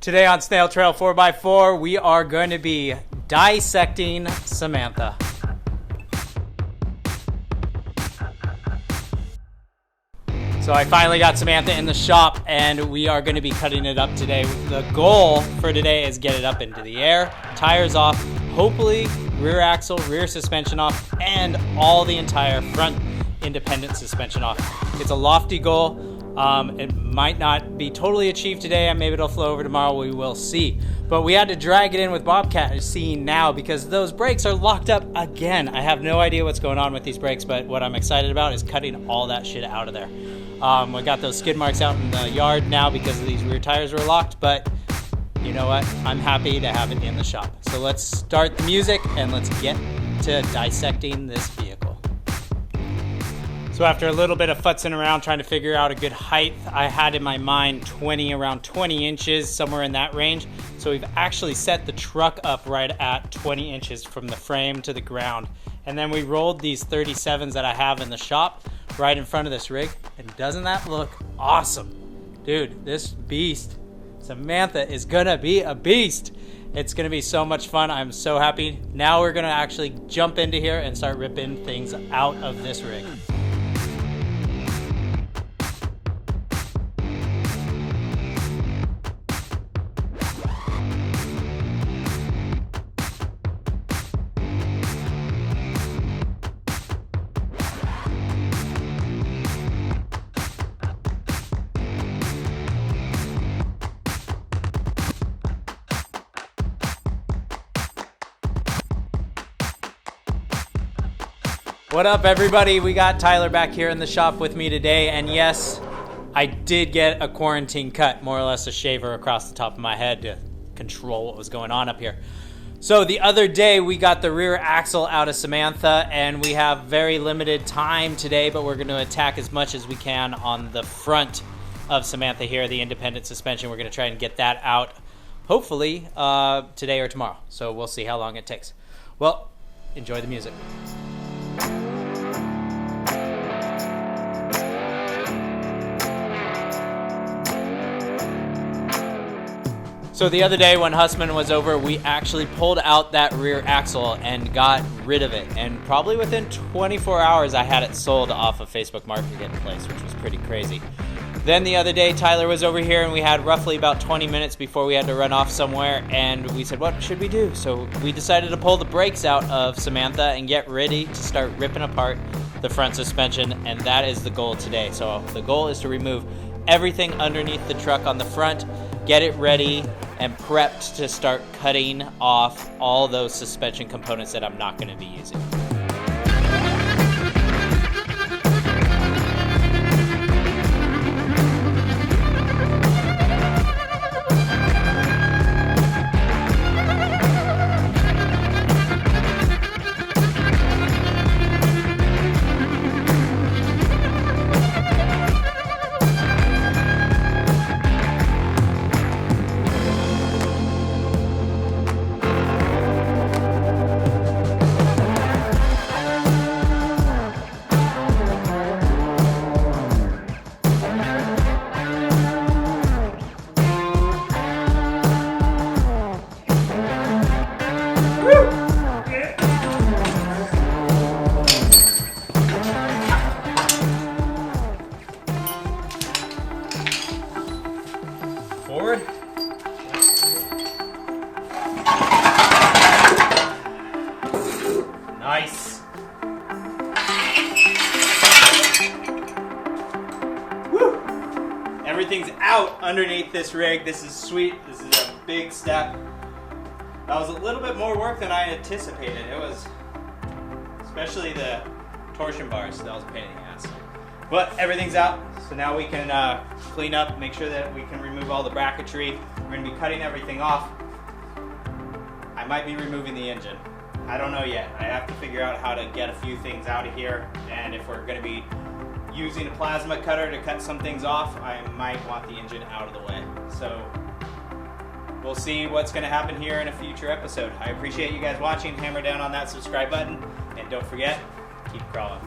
Today on Snail Trail 4x4, we are going to be dissecting Samantha. So I finally got Samantha in the shop and we are going to be cutting it up today. The goal for today is get it up into the air, tires off, hopefully rear axle, rear suspension off, and all the entire front independent suspension off. It's a lofty goal. It might not be totally achieved today, and maybe it'll flow over tomorrow. We will see. But we had to drag it in with Bobcat seeing now because those brakes are locked up again. I have no idea what's going on with these brakes, but what I'm excited about is cutting all that shit out of there. We got those skid marks out in the yard now because these rear tires were locked, but you know what? I'm happy to have it in the shop. So let's start the music and let's get to dissecting this vehicle. So after a little bit of futzing around trying to figure out a good height, I had in my mind around 20 inches, somewhere in that range. So we've actually set the truck up right at 20 inches from the frame to the ground. And then we rolled these 37s that I have in the shop right in front of this rig. And doesn't that look awesome? Dude, this beast, Samantha, is gonna be a beast. It's gonna be so much fun. I'm so happy. Now we're gonna actually jump into here and start ripping things out of this rig. What up, everybody? We got Tyler back here in the shop with me today, and yes, I did get a quarantine cut, more or less a shaver across the top of my head to control what was going on up here. So the other day, we got the rear axle out of Samantha, and we have very limited time today, but we're going to attack as much as we can on the front of Samantha here, the independent suspension. We're going to try and get that out, hopefully, today or tomorrow. So we'll see how long it takes. Well, enjoy the music. So the other day when Hussman was over, we actually pulled out that rear axle and got rid of it. And probably within 24 hours, I had it sold off of Facebook Marketplace, which was pretty crazy. Then the other day, Tyler was over here and we had roughly about 20 minutes before we had to run off somewhere. And we said, what should we do? So we decided to pull the brakes out of Samantha and get ready to start ripping apart the front suspension. And that is the goal today. So the goal is to remove everything underneath the truck on the front, get it ready and prepped to start cutting off all those suspension components that I'm not going to be using. Forward. Nice. Woo! Everything's out underneath this rig. This is sweet. This is a big step. That was a little bit more work than I anticipated. It was, especially the torsion bars. That was a pain in the ass. But everything's out, so now we can clean up, make sure that we can remove all the bracketry. We're going to be cutting everything off. I might be removing the engine. I don't know yet. I have to figure out how to get a few things out of here, and if we're going to be using a plasma cutter to cut some things off, I might want the engine out of the way. So we'll see what's going to happen here in a future episode. I appreciate you guys watching. Hammer down on that subscribe button, and don't forget, keep crawling.